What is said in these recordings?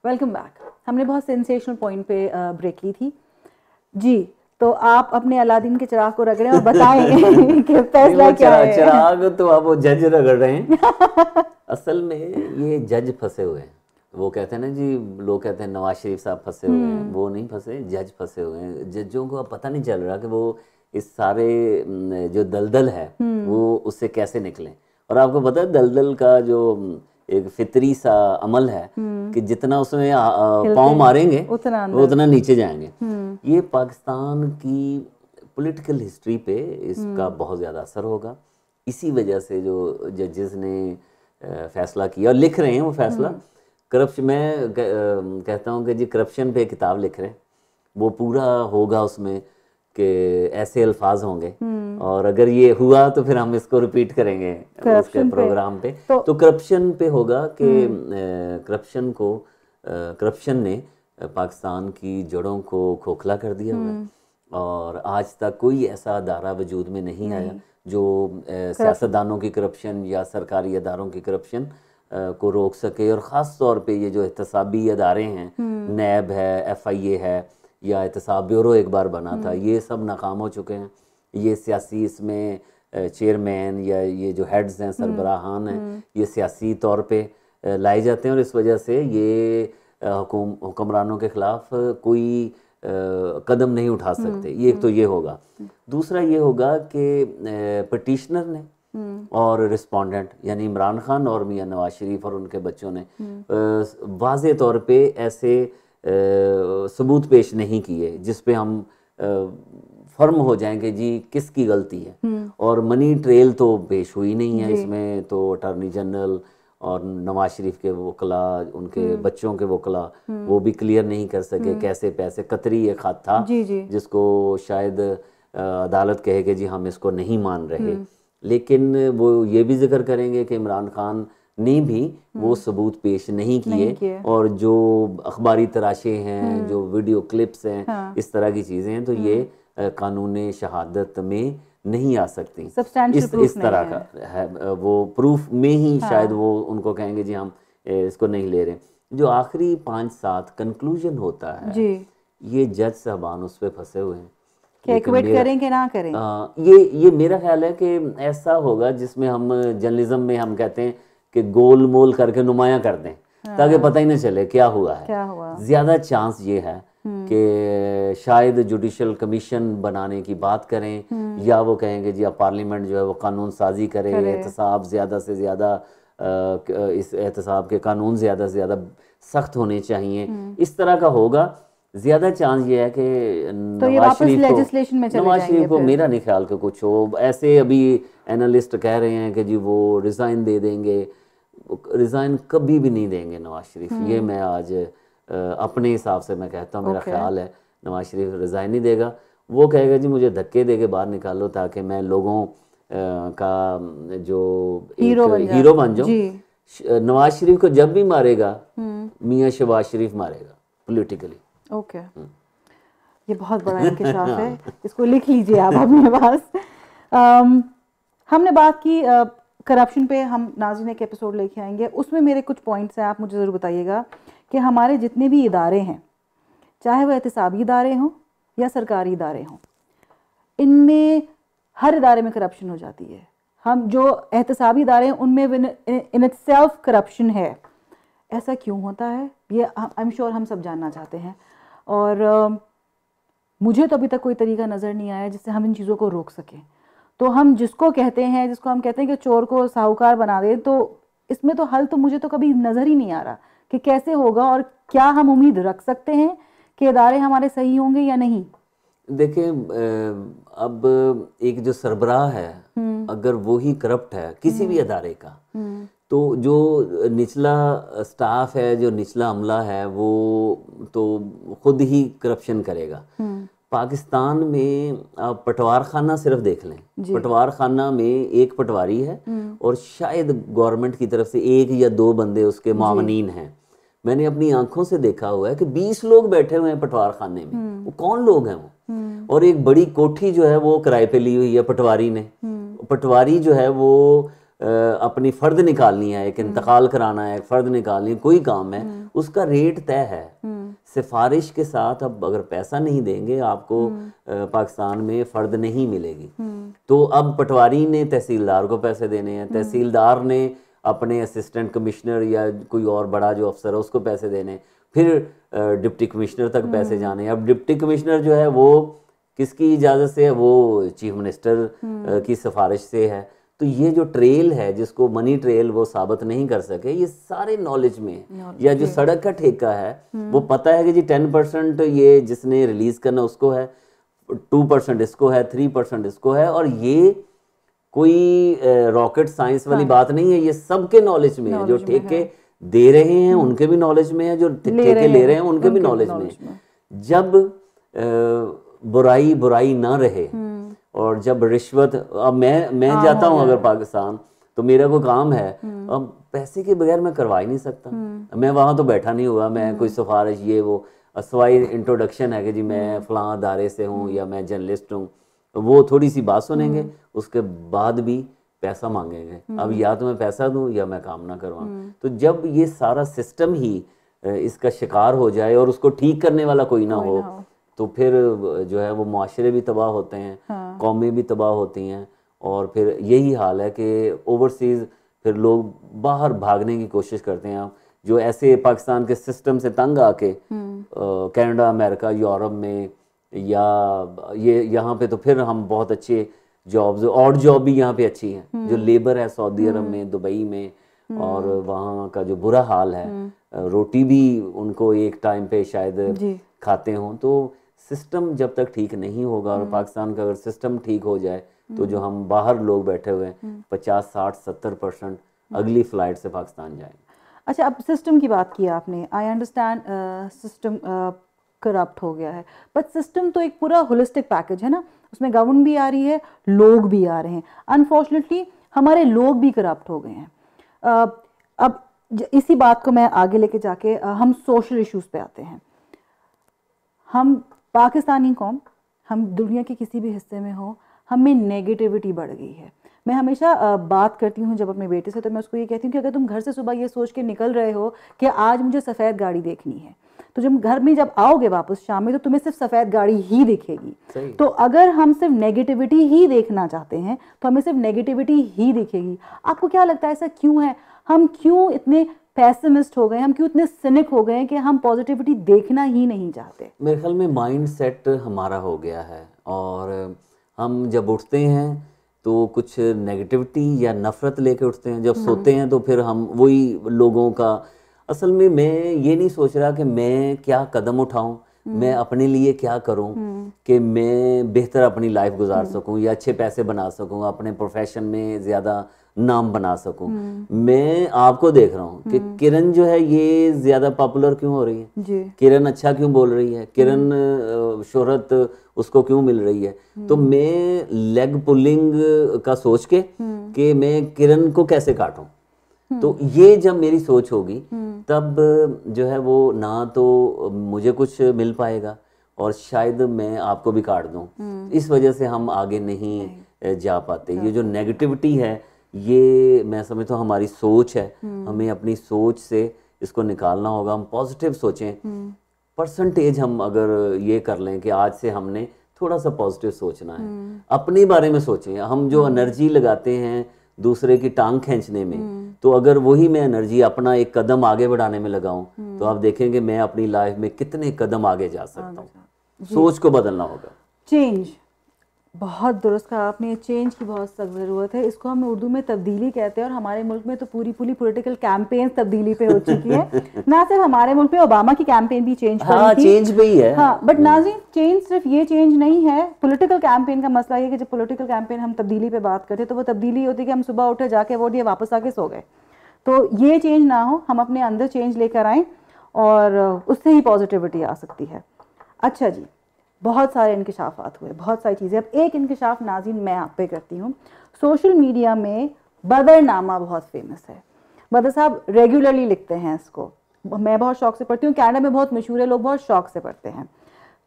Welcome back. हमने बहुत sensational point पे ब्रेक ली थी जी, तो आप अपने अलादीन के चिराग को रगड़ें और बताएं कि फैसला क्या है। चिराग तो आप वो जज रगड़ रहे हैं। असल में ये जज फंसे हुए हैं। वो कहते हैं ना जी, लोग कहते हैं नवाज शरीफ साहब फंसे हुए हैं, वो नहीं फंसे, जज फंसे हुए हैं। जजों को अब पता नहीं चल रहा कि वो इस सारे जो दलदल है वो उससे कैसे निकलें। और आपको पता है दलदल का जो एक फितरी सा अमल है कि जितना उसमें पाँव मारेंगे वो उतना नीचे जाएंगे। ये पाकिस्तान की पॉलिटिकल हिस्ट्री पे इसका बहुत ज़्यादा असर होगा। इसी वजह से जो जजेस ने फैसला किया और लिख रहे हैं वो फैसला करप्शन, मैं कहता हूँ कि जी करप्शन पे किताब लिख रहे हैं, वो पूरा होगा उसमें कि ऐसे अल्फाज होंगे और अगर ये हुआ तो फिर हम इसको रिपीट करेंगे उसके प्रोग्राम पे। तो करप्शन पे होगा कि करप्शन ने पाकिस्तान की जड़ों को खोखला कर दिया हुआ है और आज तक कोई ऐसा अदारा वजूद में नहीं आया जो सियासतदानों की करप्शन या सरकारी अदारों की करप्शन को रोक सके। और ख़ास तौर पे ये जो एहतसाबी अदारे हैं, नैब है, FIA है या एहतसाब ब्यूरो एक बार बना था, ये सब नाकाम हो चुके हैं। ये सियासी इसमें चेयरमैन या ये जो हेड्स हैं, सरबराहान हैं, ये सियासी तौर पे लाए जाते हैं और इस वजह से ये हुक्मरानों के ख़िलाफ़ कोई कदम नहीं उठा सकते। ये एक तो ये होगा। दूसरा ये होगा कि पटिशनर ने और रिस्पोंडेंट यानी इमरान खान और मियां नवाज शरीफ और उनके बच्चों ने वाज़े तौर पे ऐसे सबूत पेश नहीं किए जिस पे हम फर्म हो जाएंगे जी किसकी गलती है। और मनी ट्रेल तो पेश हुई नहीं है इसमें, तो अटॉर्नी जनरल और नवाज शरीफ के वकला, उनके बच्चों के वकला, वो भी क्लियर नहीं कर सके कैसे पैसे। कतरी एक खात था जिसको शायद अदालत कहे कि जी हम इसको नहीं मान रहे, लेकिन वो ये भी जिक्र करेंगे कि इमरान खान ने भी वो सबूत पेश नहीं किए और जो अखबारी तराशे हैं, जो वीडियो क्लिप्स हैं, इस तरह की चीज़ें हैं, तो ये कानून शहादत में नहीं आ सकती। इस तरह का है, वो प्रूफ में ही शायद वो उनको कहेंगे जी हम इसको नहीं ले रहे। जो आखिरी 5-7 कंक्लूजन होता है ये जज साहबान उस पर फंसे हुए हैं कि एक्विट करें कि ना करें। ये मेरा ख्याल है कि ऐसा होगा जिसमें हम जर्नलिज्म में हम कहते हैं कि गोल मोल करके नुमाया कर दें ताकि पता ही ना चले क्या हुआ है। ज़्यादा चांस ये है कि शायद जुडिशल कमीशन बनाने की बात करें या वो कहेंगे जी अब पार्लियामेंट जो है वो कानून साजी करे, एहतसाब ज़्यादा से ज़्यादा इस एहतसाब के कानून ज़्यादा से ज़्यादा सख्त होने चाहिए। इस तरह का होगा। ज़्यादा चांस ये है कि नवाज शरीफ को मेरा नहीं ख्याल कि कुछ हो। ऐसे अभी एनालिस्ट कह रहे हैं कि जी वो रिज़ाइन दे देंगे, रिज़ाइन कभी भी नहीं देंगे नवाज शरीफ। ये मैं आज अपने हिसाब से मैं कहता हूँ, मेरा ख्याल है नवाज शरीफ रिज़ाइन नहीं देगा। वो कहेगा जी मुझे धक्के दे के बाहर निकालो ताकि मैं लोगों का जो हीरो बन जाऊँ। नवाज शरीफ को जब भी मारेगा मियाँ शहबाज शरीफ मारेगा पॉलिटिकली। ओके, ये बहुत बड़ा इंकशाफ है, इसको लिख लीजिए आप अपने पास। हमने बात की करप्शन पे, हम नाज़रीन एक एपिसोड लेके आएंगे, उसमें मेरे कुछ पॉइंट्स हैं, आप मुझे ज़रूर बताइएगा कि हमारे जितने भी इदारे हैं, चाहे वो एहतसाबी इदारे हों या सरकारी इदारे हों, इनमें हर इदारे में करप्शन हो जाती है। हम जो एहतसाबी इदारे हैं उनमें इन इटसेल्फ करप्शन है। ऐसा क्यों होता है ये आई एम श्योर हम सब जानना चाहते हैं और मुझे तो अभी तक कोई तरीका नज़र नहीं आया जिससे हम इन चीज़ों को रोक सकें। तो हम जिसको हम कहते हैं कि चोर को साहूकार बना दें, तो इसमें तो हल तो मुझे तो कभी नज़र ही नहीं आ रहा कि कैसे होगा और क्या हम उम्मीद रख सकते हैं कि इदारे हमारे सही होंगे या नहीं। देखिए अब एक जो सरबराह है अगर वो ही करप्ट है किसी भी अदारे का, तो जो निचला स्टाफ है, जो निचला अमला है, वो तो खुद ही करप्शन करेगा। पाकिस्तान में आप पटवार खाना सिर्फ देख लें, पटवार खाना में एक पटवारी है और शायद गवर्नमेंट की तरफ से 1 या 2 बंदे उसके मावनीन हैं। मैंने अपनी आंखों से देखा हुआ है कि 20 लोग बैठे हुए हैं पटवार खाने में। वो कौन लोग हैं वो? और एक बड़ी कोठी जो है वो किराए पे ली हुई है पटवारी ने। पटवारी जो है वो अपनी फ़र्द निकालनी है, एक इंतकाल कराना है, एक फ़र्द निकालनी है, कोई काम है, उसका रेट तय है। सिफारिश के साथ अब अगर पैसा नहीं देंगे आपको पाकिस्तान में फ़र्द नहीं मिलेगी। तो अब पटवारी ने तहसीलदार को पैसे देने हैं, तहसीलदार ने अपने असिस्टेंट कमिश्नर या कोई और बड़ा जो अफसर है उसको पैसे देने हैं, फिर डिप्टी कमिश्नर तक पैसे जाने हैं। अब डिप्टी कमिश्नर जो है वो किसकी इजाज़त से है? वो चीफ मिनिस्टर की सिफारिश से है। तो ये जो ट्रेल है, जिसको मनी ट्रेल वो साबित नहीं कर सके, ये सारे नॉलेज में है। या जो सड़क का ठेका है वो पता है कि जी 10% ये जिसने रिलीज करना उसको है, 2% इसको है, 3% इसको है, और ये कोई रॉकेट साइंस वाली बात नहीं है, ये सबके नॉलेज में है। जो ठेके दे रहे हैं उनके भी नॉलेज में है, जो ठेके ले रहे हैं उनके भी नॉलेज में है। जब बुराई बुराई ना रहे और जब रिश्वत, अब मैं जाता हूँ अगर पाकिस्तान, तो मेरा कोई काम है, अब पैसे के बगैर मैं करवा ही नहीं सकता। मैं वहाँ तो बैठा नहीं हुआ, मैं कोई सिफारिश ये वो, सवाई इंट्रोडक्शन है कि जी मैं फलां अदारे से हूँ या मैं जर्नलिस्ट हूँ, वो थोड़ी सी बात सुनेंगे, उसके बाद भी पैसा मांगेंगे। अब या तो मैं पैसा दूं या मैं काम ना करवाऊं। तो जब ये सारा सिस्टम ही इसका शिकार हो जाए और उसको ठीक करने वाला कोई ना हो, तो फिर जो है वो मुआशरे भी तबाह होते हैं, कौमें भी तबाह होती हैं, और फिर यही हाल है कि ओवरसीज़ फिर लोग बाहर भागने की कोशिश करते हैं। जो ऐसे पाकिस्तान के सिस्टम से तंग आके कनाडा, अमेरिका, यूरोप में, या ये यहाँ पे तो फिर हम बहुत अच्छे जॉब्स, और जॉब भी यहाँ पे अच्छी हैं। जो लेबर है सऊदी अरब में, दुबई में, और वहाँ का जो बुरा हाल है, रोटी भी उनको एक टाइम पे शायद खाते हों। तो सिस्टम जब तक ठीक नहीं होगा, और पाकिस्तान का अगर सिस्टम ठीक हो जाए, तो जो हम बाहर लोग बैठे हुए हैं 50, 60, 70% अगली फ्लाइट से पाकिस्तान जाएंगे। अच्छा, अब सिस्टम की बात की आपने, आई अंडरस्टैंड सिस्टम करप्ट हो गया है, बट सिस्टम तो एक पूरा होलिस्टिक पैकेज है ना, उसमें गवर्नमेंट भी आ रही है, लोग भी आ रहे हैं। अनफॉर्चुनेटली हमारे लोग भी करप्ट हो गए हैं। अब इसी बात को मैं आगे लेके जाके हम सोशल इश्यूज पे आते हैं। हम पाकिस्तानी कौम, हम दुनिया के किसी भी हिस्से में हो, हमें नेगेटिविटी बढ़ गई है। मैं हमेशा बात करती हूँ जब अपने बेटे से, तो मैं उसको ये कहती हूँ कि अगर तुम घर से सुबह ये सोच के निकल रहे हो कि आज मुझे सफ़ेद गाड़ी देखनी है, तो जब घर में जब आओगे वापस शाम में, तो तुम्हें सिर्फ सफ़ेद गाड़ी ही दिखेगी। तो अगर हम सिर्फ नेगेटिविटी ही देखना चाहते हैं तो हमें सिर्फ नेगेटिविटी ही दिखेगी। आपको क्या लगता है ऐसा क्यों है? हम क्यों इतने पैसिमिस्ट हो गए, हम क्यों इतने सिनिक हो गए कि हम पॉजिटिविटी देखना ही नहीं चाहते? मेरे ख्याल में माइंड सेट हमारा हो गया है, और हम जब उठते हैं तो कुछ नेगेटिविटी या नफ़रत लेके उठते हैं। जब सोते हैं तो फिर हम वही लोगों का, असल में मैं ये नहीं सोच रहा कि मैं क्या कदम उठाऊं, मैं अपने लिए क्या करूं कि मैं बेहतर अपनी लाइफ गुजार सकूं या अच्छे पैसे बना सकूं, अपने प्रोफेशन में ज़्यादा नाम बना सकूं। मैं आपको देख रहा हूं कि किरण जो है ये ज़्यादा पॉपुलर क्यों हो रही है, किरण अच्छा क्यों बोल रही है, किरण शोहरत उसको क्यों मिल रही है। तो मैं लेग पुलिंग का सोच के कि मैं किरण को कैसे काटूं, तो ये जब मेरी सोच होगी तब जो है वो ना तो मुझे कुछ मिल पाएगा और शायद मैं आपको भी काट दूं। इस वजह से हम आगे नहीं जा पाते। ये जो नेगेटिविटी है ये मैं समझता हूँ हमारी सोच है, हमें अपनी सोच से इसको निकालना होगा। हम पॉजिटिव सोचें, परसेंटेज हम अगर ये कर लें कि आज से हमने थोड़ा सा पॉजिटिव सोचना है, अपने बारे में सोचें। हम जो एनर्जी लगाते हैं दूसरे की टांग खींचने में, तो अगर वही मैं एनर्जी अपना एक कदम आगे बढ़ाने में लगाऊं तो आप देखेंगे मैं अपनी लाइफ में कितने कदम आगे जा सकता हूँ। सोच को बदलना होगा। चेंज, बहुत दुरुस्त कहा आपने, चेंज की बहुत सख्त ज़रूरत है। इसको हम उर्दू में तब्दीली कहते हैं, और हमारे मुल्क में तो पूरी पॉलिटिकल कैंपेन तब्दीली पे हो चुकी है। ना सिर्फ हमारे मुल्क में, ओबामा की कैंपेन भी चेंज हाँ, चेंज पे ही है। हाँ, बट नाज़रीन चेंज सिर्फ ये चेंज नहीं है, पॉलिटिकल कैंपेन का मसला ये कि जब पॉलिटिकल कैंपेन हम तब्दीली पे बात करते हैं तो वो तब्दीली होती है कि हम सुबह उठे, जाके वोट दिए, वापस आके सो गए। तो ये चेंज ना हो, हम अपने अंदर चेंज लेकर आएँ और उससे ही पॉजिटिविटी आ सकती है। अच्छा जी, बहुत सारे इंकिशाफात हुए, बहुत सारी चीज़ें। अब एक इंकिशाफ नाज़रीन मैं आप पे करती हूँ। सोशल मीडिया में बदरनामा बहुत फेमस है। बदर साहब रेगुलरली लिखते हैं इसको, मैं बहुत शौक से पढ़ती हूँ, कनाडा में बहुत मशहूर है, लोग बहुत शौक से पढ़ते हैं।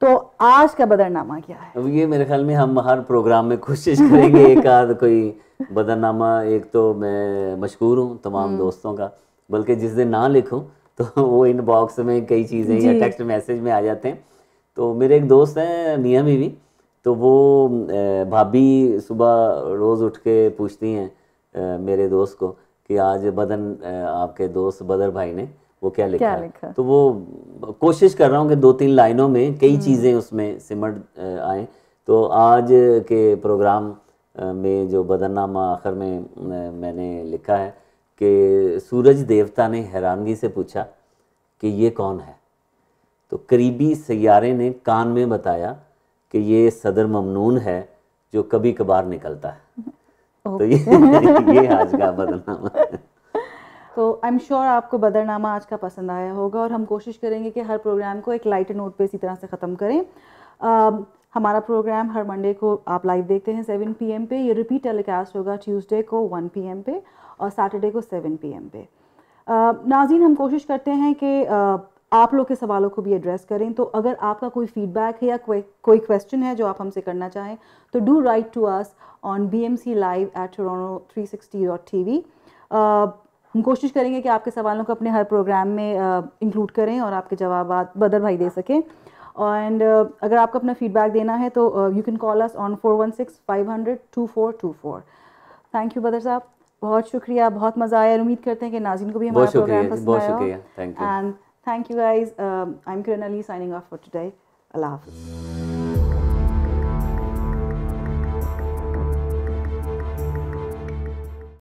तो आज का बदरनामा क्या है? अब ये मेरे ख्याल में हम हर प्रोग्राम में कोशिश करेंगे एक आध कोई बदरनामा। एक तो मैं मशहूर हूँ तमाम दोस्तों का, बल्कि जिस दिन ना लिखूं तो वो इनबॉक्स में कई चीज़ें या टेक्स्ट मैसेज में आ जाते हैं। तो मेरे एक दोस्त हैं मियाँ बीवी, तो वो भाभी सुबह रोज़ उठ के पूछती हैं मेरे दोस्त को कि आज आपके दोस्त बदर भाई ने वो क्या लिखा। तो वो कोशिश कर रहा हूँ कि 2-3 लाइनों में कई चीज़ें उसमें सिमट आए। तो आज के प्रोग्राम में जो बदरनामा आखिर में मैंने लिखा है कि सूरज देवता ने हैरानगी से पूछा कि ये कौन है, तो करीबी सैयारे ने कान में बताया कि ये सदर ममनून है जो कभी कभार निकलता है। तो ये आज का बदरनामा है। तो आई एम श्योर आपको बदरनामा आज का पसंद आया होगा, और हम कोशिश करेंगे कि हर प्रोग्राम को एक लाइट नोट पे इसी तरह से ख़त्म करें। हमारा प्रोग्राम हर मंडे को आप लाइव देखते हैं 7 PM पे। ये रिपीट टेलीकास्ट होगा ट्यूसडे को 1 PM पे और सैटरडे को 7 PM पे। नाज़रीन, हम कोशिश करते हैं कि आप लोग के सवालों को भी एड्रेस करें। तो अगर आपका कोई फीडबैक है या कोई क्वेश्चन है जो आप हमसे करना चाहें तो do write to us on bmclive@toronto360.tv। हम कोशिश करेंगे कि आपके सवालों को अपने हर प्रोग्राम में इंक्लूड करें और आपके जवाब बदर भाई दे सकें। एंड अगर आपको अपना फीडबैक देना है तो you can call us on 416-500-2424। Thank you बदर साहब, बहुत शुक्रिया, बहुत मज़ा आया। उम्मीद करते हैं कि नाज़रीन को भी हमारा प्रोग्राम पसंद आया। बहुत शुक्रिया, thank you. And thank you guys. I am Kiran Ali signing off for today. Allah हाफ़िज़।